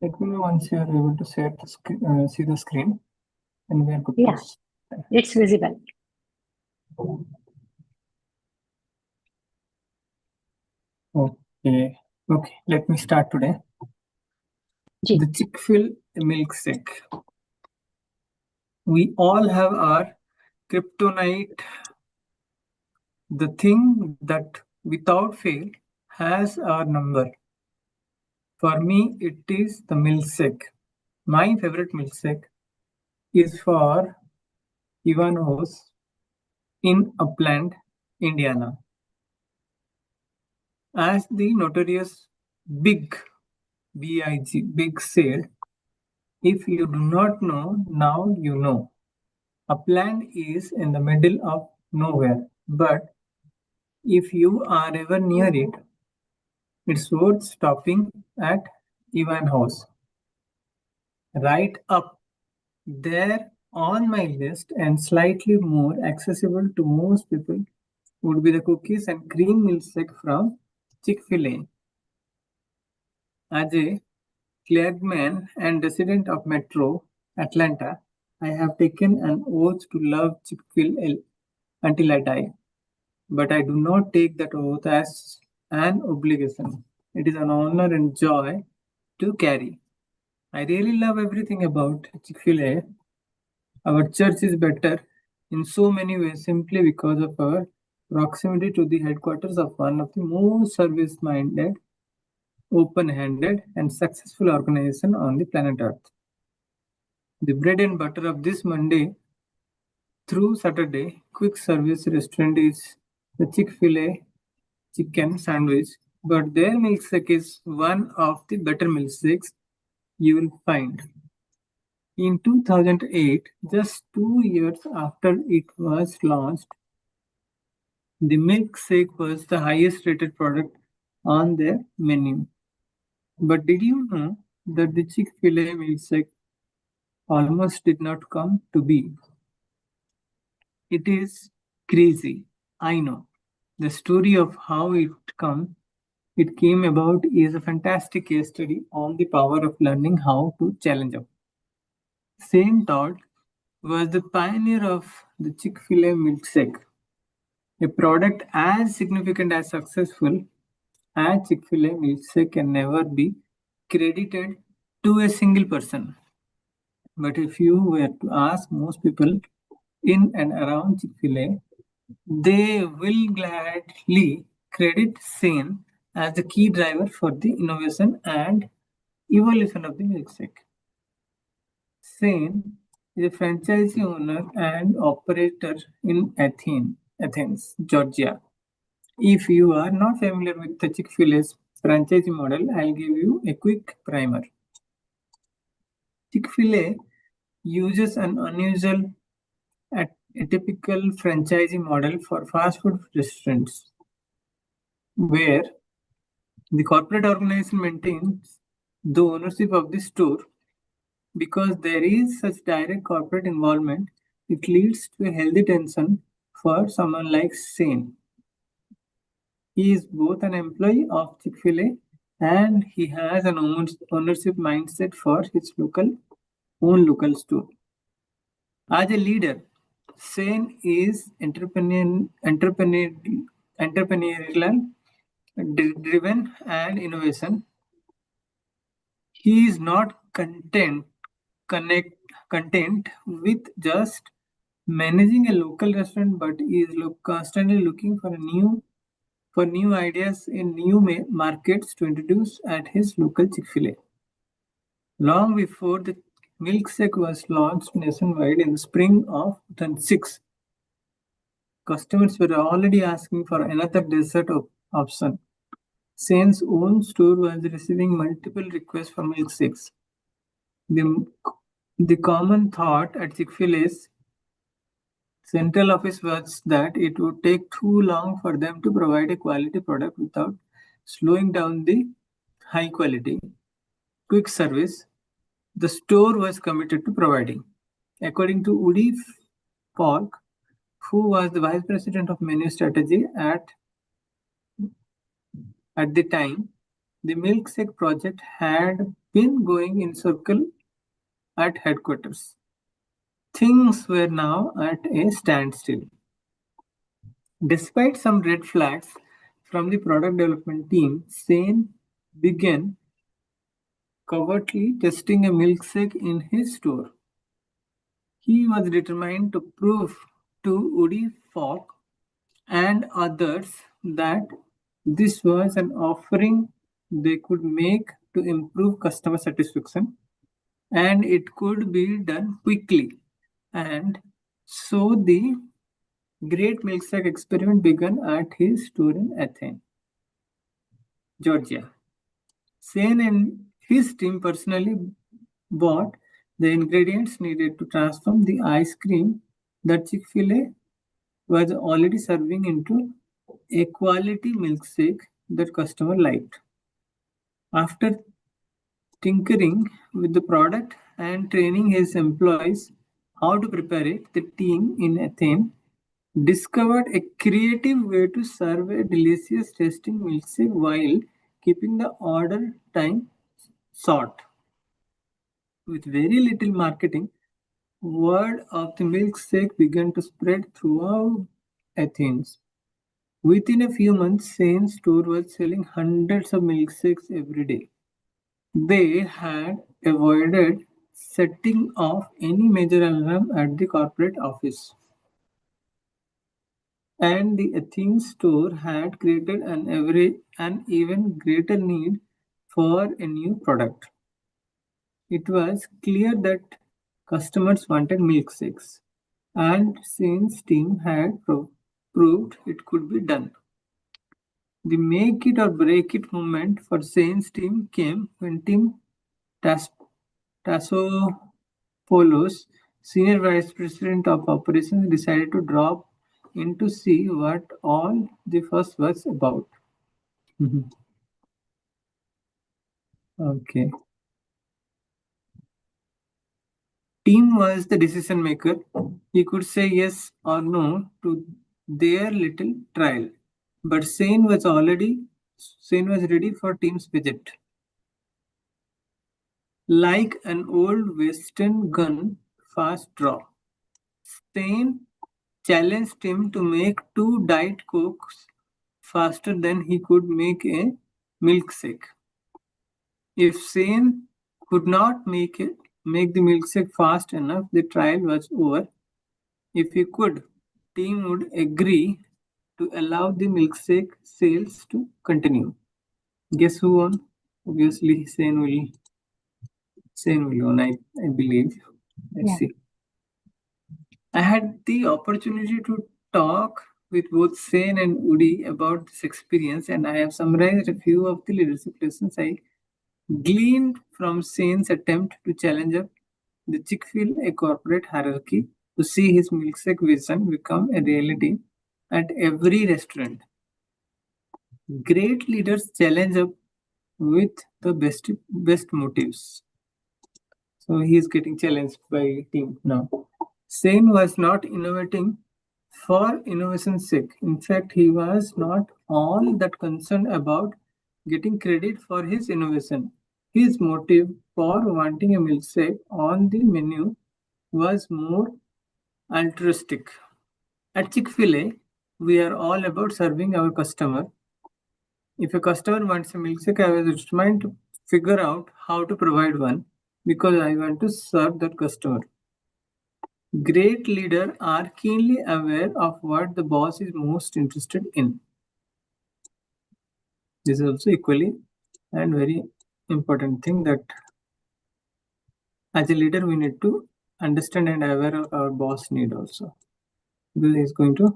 Let me know once you are able to see the screen, and we are good Yeah, to start. it's visible. Okay. Okay, let me start today. Ji. The Chick-fil milkshake. We all have our kryptonite, the thing that without fail has our number. For me, it is the milkshake. My favorite milkshake is for Ivanhoe's in Upland, Indiana. As the notorious Big Big said, if you do not know, now you know. Upland is in the middle of nowhere, but if you are ever near it, it's worth stopping at Ivanhoe's. Right up there on my list and slightly more accessible to most people would be the cookies and cream milkshake from Chick-fil-A. As a clergyman and resident of Metro Atlanta, I have taken an oath to love Chick-fil-A until I die. But I do not take that oath as an obligation. It is an honor and joy to carry. I really love everything about Chick-fil-A. Our church is better in so many ways simply because of our proximity to the headquarters of one of the most service-minded, open-handed, and successful organization on the planet Earth. The bread and butter of this Monday through Saturday quick service restaurant is the Chick-fil-A chicken sandwich, but their milkshake is one of the better milkshakes you will find. In 2008, just 2 years after it was launched, the milkshake was the highest rated product on their menu. But did you know that the Chick-fil-A milkshake almost did not come to be? It is crazy, I know. The story of how it came about is a fantastic case study on the power of learning how to challenge up. Shane Todd was the pioneer of the Chick-fil-A milkshake, a product as significant as successful as Chick-fil-A milkshake can never be credited to a single person. But if you were to ask most people in and around Chick-fil-A, they will gladly credit Shane as the key driver for the innovation and evolution of the milkshake. Shane is a franchisee owner and operator in Athens, Georgia. If you are not familiar with the Chick-fil-A's franchisee model, I'll give you a quick primer. Chick-fil-A uses an unusual, atypical franchisee model for fast food restaurants, where the corporate organization maintains the ownership of the store. Because there is such direct corporate involvement, it leads to a healthy tension for someone like Shane. He is both an employee of Chick-fil-A and he has an ownership mindset for his own local store. As a leader, Shane is entrepreneurial, driven, and innovation. He is not content with just managing a local restaurant, but is constantly looking for new ideas in new markets to introduce at his local Chick-fil-A. Long before the milkshake was launched nationwide in the spring of 2006, customers were already asking for another dessert option. Shane's own store was receiving multiple requests for milkshakes. The common thought at Chick-fil-A's central office was that it would take too long for them to provide a quality product without slowing down the high quality, quick service the store was committed to providing. According to Woody Falk, who was the vice president of menu strategy at the time, the milkshake project had been going in circle at headquarters. Things were now at a standstill. Despite some red flags from the product development team, Sane began covertly testing a milkshake in his store. He was determined to prove to Woody Falk and others that this was an offering they could make to improve customer satisfaction and it could be done quickly. And so the great milkshake experiment began at his store in Athens, Georgia. Sen and his team personally bought the ingredients needed to transform the ice cream that Chick-fil-A was already serving into a quality milkshake that customer liked. After tinkering with the product and training his employees how to prepare it, the team in Athens discovered a creative way to serve a delicious tasting milkshake while keeping the order time short. With very little marketing, word of the milkshake began to spread throughout Athens. Within a few months, Sane's store was selling hundreds of milkshakes every day. They had avoided setting off any major alarm at the corporate office. And the Athens store had created an even greater need for a new product. It was clear that customers wanted milkshakes, and Sane's team had proved it could be done. The make it or break it moment for Sane's team came when Tim Tas- Tassopoulos, Senior Vice President of Operations, decided to drop in to see what all the fuss was about. Mhm. Okay. Tim was the decision maker. He could say yes or no to their little trial. But Shane was ready for Tim's visit. Like an old western gun fast draw. Shane challenged him to make two Diet Cokes faster than he could make a milkshake. If Shane could not make the milkshake fast enough, the trial was over. If he could, team would agree to allow the milkshake sales to continue. Guess who won? Obviously, Shane will win, I believe. Let's Yeah. see. I had the opportunity to talk with both Shane and Udi about this experience, and I have summarized a few of the leadership lessons I gleaned from Shane's attempt to challenge up the Chick-fil-A corporate hierarchy to see his milkshake vision become a reality at every restaurant. Great leaders challenge up with the best motives. So he is getting challenged by team now. Shane was not innovating for innovation's sake. In fact, he was not all that concerned about getting credit for his innovation. His motive for wanting a milkshake on the menu was more altruistic. At Chick-fil-A, we are all about serving our customer. If a customer wants a milkshake, I was determined to figure out how to provide one because I want to serve that customer. Great leaders are keenly aware of what the boss is most interested in. This is also equally and very important thing that as a leader we need to understand and aware of our boss need also. This is going to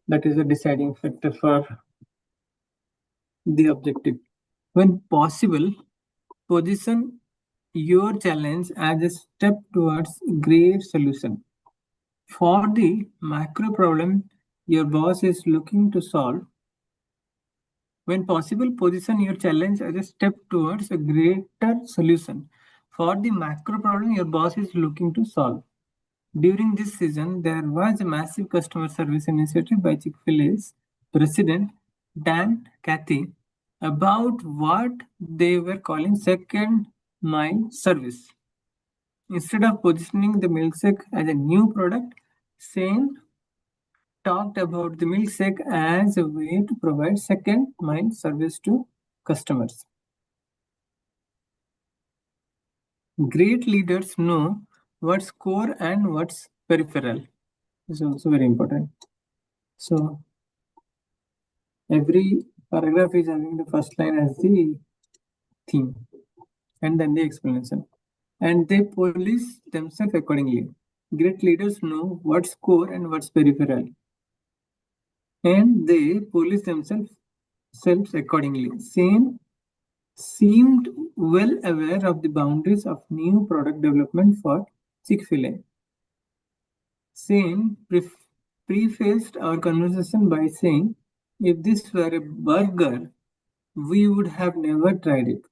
that is a deciding factor for the objective. When possible, position your challenge as a step towards great solution. For the macro problem your boss is looking to solve, when possible, position your challenge as a step towards a greater solution for the macro problem your boss is looking to solve. During this season, there was a massive customer service initiative by Chick-fil-A's president, Dan Cathy, about what they were calling second mile service. Instead of positioning the milkshake as a new product, Sen talked about the milkshake as a way to provide second mile service to customers. Great leaders know what's core and what's peripheral. This is also very important. So every paragraph is having the first line as the theme and then the explanation. And they police themselves accordingly. Great leaders know what's core and what's peripheral. And they police themselves accordingly. Same seemed well aware of the boundaries of new product development for Chick-fil-A. Shane prefaced our conversation by saying, if this were a burger, we would have never tried it.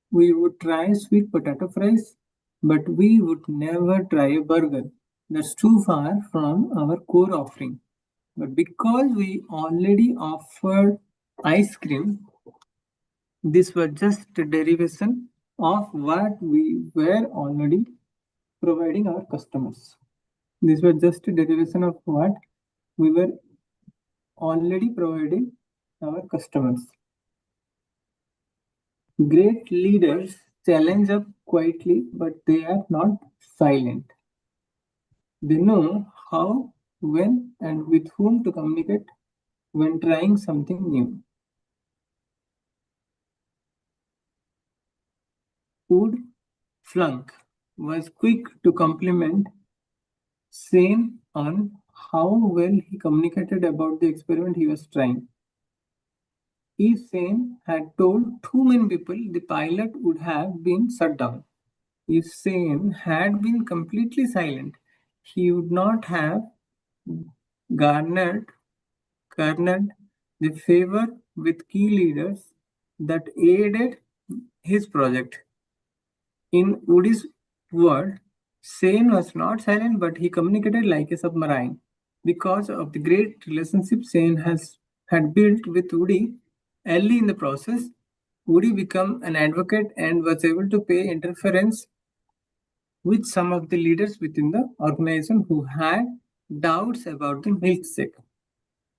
We would try sweet potato fries, but we would never try a burger. That's too far from our core offering. But because we already offered ice cream, this was just a derivation of what we were already providing our customers. This was just a derivation of what we were already providing our customers. Great leaders challenge up quietly, but they are not silent. They know how, when, and with whom to communicate when trying something new. Wood Flunk was quick to compliment Shane on how well he communicated about the experiment he was trying. If Shane had told too many people, the pilot would have been shut down. If Shane had been completely silent, he would not have garnered the favor with key leaders that aided his project. In Woody's word, Shane was not silent, but he communicated like a submarine. Because of the great relationship Shane had built with Woody early in the process, Woody became an advocate and was able to pay interference with some of the leaders within the organization who had doubts about the milkshake.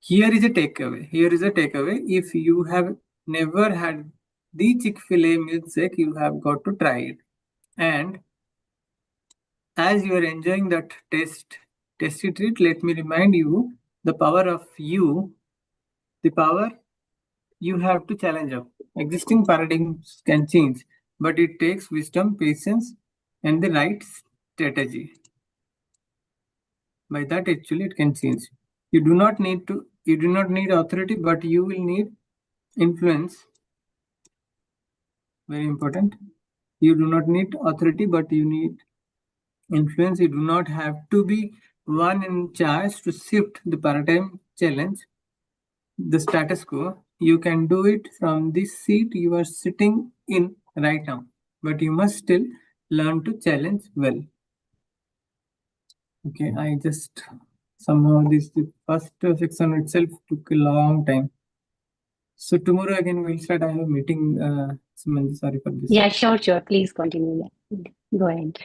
Here is a takeaway. If you have never had the Chick-fil-A milkshake, you have got to try it. And as you are enjoying that tasty treat, let me remind you the power you have to challenge up. Existing paradigms can change, but it takes wisdom, patience, and the right strategy. By that, actually, it can change. You do not need authority, but you will need influence. Very important. You do not need authority, but you need influence. You do not have to be one in charge to shift the paradigm, challenge the status quo. You can do it from this seat you are sitting in right now, but you must still learn to challenge well. Okay, I just somehow the first section itself took a long time. So tomorrow again we'll start. I have a meeting. Sorry for this. Yeah, sure. Please continue. Yeah. Go ahead.